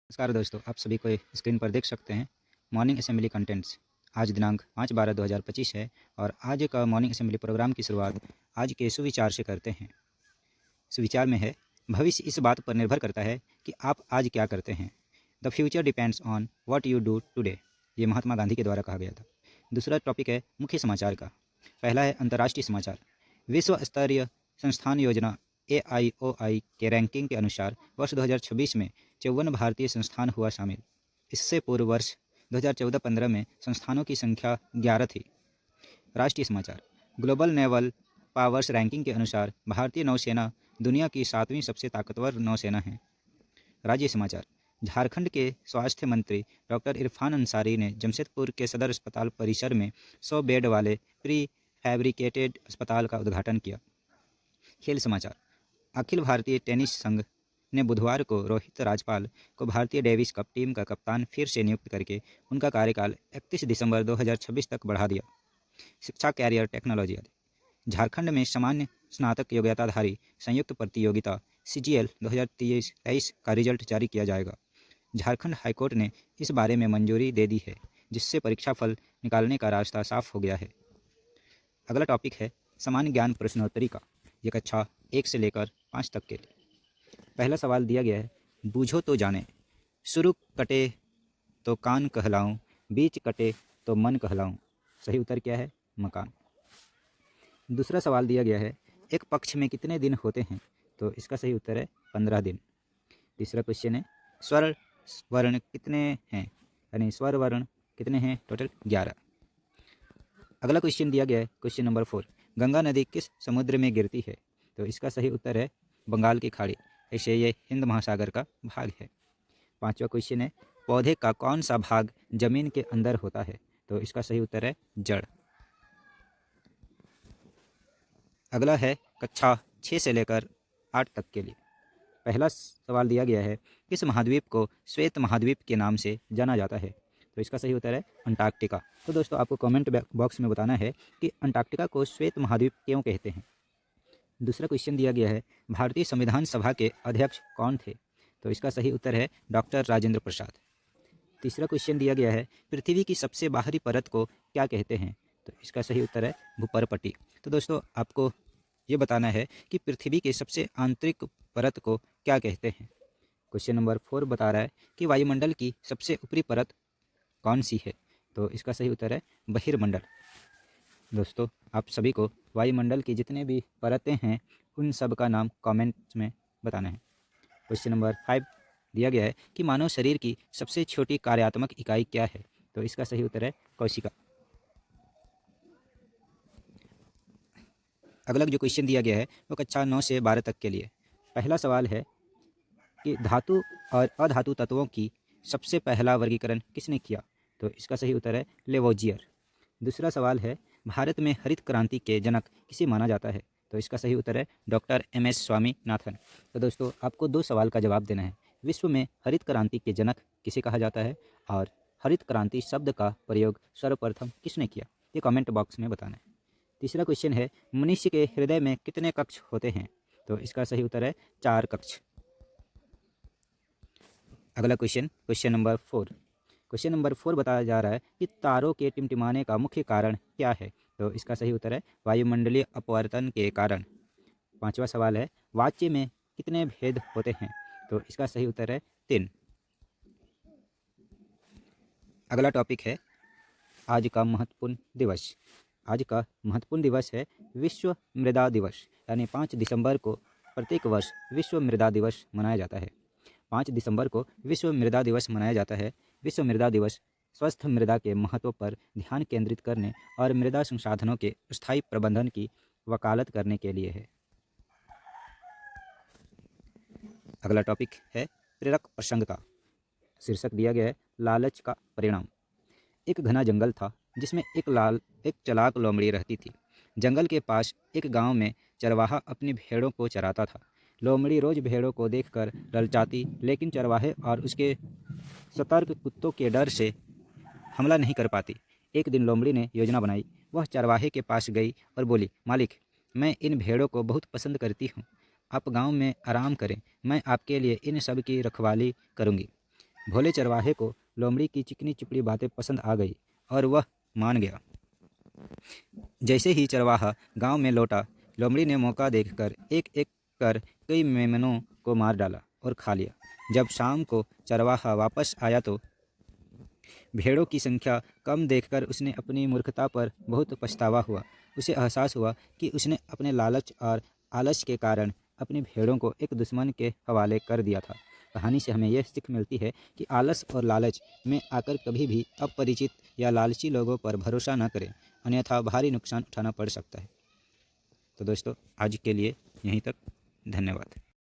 नमस्कार दोस्तों, आप सभी को स्क्रीन पर देख सकते हैं मॉर्निंग असेंबली कंटेंट्स। आज दिनांक 5/12/2025 है और आज का मॉर्निंग असेंबली प्रोग्राम की शुरुआत आज के सुविचार से करते हैं। सुविचार में है, भविष्य इस बात पर निर्भर करता है कि आप आज क्या करते हैं। The future depends on what you do today. ये महात्मा गांधी के द्वारा कहा गया था। दूसरा टॉपिक है मुख्य समाचार का। पहला है अंतर्राष्ट्रीय समाचार। विश्व स्तरीय संस्थान योजना AIOI के रैंकिंग के अनुसार वर्ष 2026 में 54 भारतीय संस्थान हुआ शामिल। इससे पूर्व वर्ष 2014-15 में संस्थानों की संख्या 11 थी। राष्ट्रीय समाचार। ग्लोबल नेवल पावर्स रैंकिंग के अनुसार भारतीय नौसेना दुनिया की 7वीं सबसे ताकतवर नौसेना है। राज्य समाचार। झारखंड के स्वास्थ्य मंत्री डॉक्टर इरफान अंसारी ने जमशेदपुर के सदर अस्पताल परिसर में 100 बेड वाले प्री फैब्रिकेटेड अस्पताल का उद्घाटन किया। खेल समाचार। अखिल भारतीय टेनिस संघ ने बुधवार को रोहित राजपाल को भारतीय डेविस कप टीम का कप्तान फिर से नियुक्त करके उनका कार्यकाल 31 दिसंबर 2026 तक बढ़ा दिया। शिक्षा, कैरियर, टेक्नोलॉजी आदि। झारखंड में सामान्य स्नातक योग्यताधारी संयुक्त प्रतियोगिता CGL 2023 का रिजल्ट जारी किया जाएगा। झारखंड हाईकोर्ट ने इस बारे में मंजूरी दे दी है, जिससे परीक्षाफल निकालने का रास्ता साफ हो गया है। अगला टॉपिक है सामान्य ज्ञान प्रश्नोत्तरी का। ये कक्षा 1 से लेकर 5 तक के लिए। पहला सवाल दिया गया है, बूझो तो जाने, शुरू कटे तो कान कहलाऊं, बीच कटे तो मन कहलाऊं। सही उत्तर क्या है? मकान। दूसरा सवाल दिया गया है, एक पक्ष में कितने दिन होते हैं? तो इसका सही उत्तर है 15 दिन। तीसरा क्वेश्चन है, स्वर वर्ण कितने हैं? यानी स्वर वर्ण कितने हैं? टोटल 11। अगला क्वेश्चन दिया गया है, क्वेश्चन नंबर 4, गंगा नदी किस समुद्र में गिरती है? तो इसका सही उत्तर है बंगाल की खाड़ी। ऐसे ये हिंद महासागर का भाग है। पांचवा क्वेश्चन है, पौधे का कौन सा भाग जमीन के अंदर होता है? तो इसका सही उत्तर है जड़। अगला है कक्षा 6 से लेकर 8 तक के लिए। पहला सवाल दिया गया है, किस महाद्वीप को श्वेत महाद्वीप के नाम से जाना जाता है? तो इसका सही उत्तर है अंटार्कटिका। तो दोस्तों आपको कमेंट बॉक्स में बताना है कि अंटार्कटिका को श्वेत महाद्वीप क्यों कहते हैं। दूसरा क्वेश्चन दिया गया है, भारतीय संविधान सभा के अध्यक्ष कौन थे? तो इसका सही उत्तर है डॉक्टर राजेंद्र प्रसाद। तीसरा क्वेश्चन दिया गया है, पृथ्वी की सबसे बाहरी परत को क्या कहते हैं? तो इसका सही उत्तर है भूपर्पटी। तो दोस्तों आपको ये बताना है कि पृथ्वी के सबसे आंतरिक परत को क्या कहते हैं। क्वेश्चन नंबर 4 बता रहा है कि वायुमंडल की सबसे ऊपरी परत कौन सी है? तो इसका सही उत्तर है बहिर्मंडल। दोस्तों आप सभी को वायुमंडल की जितने भी परतें हैं उन सब का नाम कमेंट्स में बताना है। क्वेश्चन नंबर 5 दिया गया है कि मानव शरीर की सबसे छोटी कार्यात्मक इकाई क्या है? तो इसका सही उत्तर है कोशिका। अगला जो क्वेश्चन दिया गया है वो कक्षा 9 से 12 तक के लिए। पहला सवाल है कि धातु और अधातु तत्वों की सबसे पहला वर्गीकरण किसने किया? तो इसका सही उत्तर है लेवोजियर। दूसरा सवाल है, भारत में हरित क्रांति के जनक किसे माना जाता है? तो इसका सही उत्तर है डॉक्टर MS स्वामीनाथन। तो दोस्तों आपको 2 सवाल का जवाब देना है। विश्व में हरित क्रांति के जनक किसे कहा जाता है और हरित क्रांति शब्द का प्रयोग सर्वप्रथम किसने किया? ये कमेंट बॉक्स में बताना है। तीसरा क्वेश्चन है, मनुष्य के हृदय में कितने कक्ष होते हैं? तो इसका सही उत्तर है 4 कक्ष। अगला क्वेश्चन नंबर 4। क्वेश्चन नंबर 4 बताया जा रहा है कि तारों के टिमटिमाने का मुख्य कारण क्या है? तो इसका सही उत्तर है वायुमंडलीय अपवर्तन के कारण। पांचवा सवाल है, वाच्य में कितने भेद होते हैं? तो इसका सही उत्तर है 3। अगला टॉपिक है आज का महत्वपूर्ण दिवस। आज का महत्वपूर्ण दिवस है विश्व मृदा दिवस। यानी 5 दिसंबर को प्रत्येक वर्ष विश्व मृदा दिवस मनाया जाता है। 5 दिसंबर को विश्व मृदा दिवस मनाया जाता है। विश्व मृदा दिवस स्वस्थ मृदा के महत्व पर ध्यान केंद्रित करने और मृदा संसाधनों के स्थायी प्रबंधन की वकालत करने के लिए है। अगला टॉपिक है प्रेरक प्रसंग का। शीर्षक दिया गया है लालच का परिणाम। एक घना जंगल था जिसमें एक चालाक लोमड़ी रहती थी। जंगल के पास एक गांव में चरवाहा अपनी भेड़ों को चराता था। लोमड़ी रोज भेड़ों को देखकर ललचाती, लेकिन चरवाहे और उसके सतर्क कुत्तों के डर से हमला नहीं कर पाती। एक दिन लोमड़ी ने योजना बनाई। वह चरवाहे के पास गई और बोली, मालिक, मैं इन भेड़ों को बहुत पसंद करती हूँ। आप गांव में आराम करें, मैं आपके लिए इन सब की रखवाली करूँगी। भोले चरवाहे को लोमड़ी की चिकनी चिपड़ी बातें पसंद आ गई और वह मान गया। जैसे ही चरवाहा गांव में लौटा, लोमड़ी ने मौका देखकर एक एक कर कई मेमनों को मार डाला और खा लिया। जब शाम को चरवाहा वापस आया तो भेड़ों की संख्या कम देखकर उसने अपनी मूर्खता पर बहुत पछतावा हुआ। उसे एहसास हुआ कि उसने अपने लालच और आलस के कारण अपनी भेड़ों को एक दुश्मन के हवाले कर दिया था। कहानी से हमें यह सीख मिलती है कि आलस और लालच में आकर कभी भी अपरिचित या लालची लोगों पर भरोसा न करें, अन्यथा भारी नुकसान उठाना पड़ सकता है। तो दोस्तों, आज के लिए यहीं तक। धन्यवाद।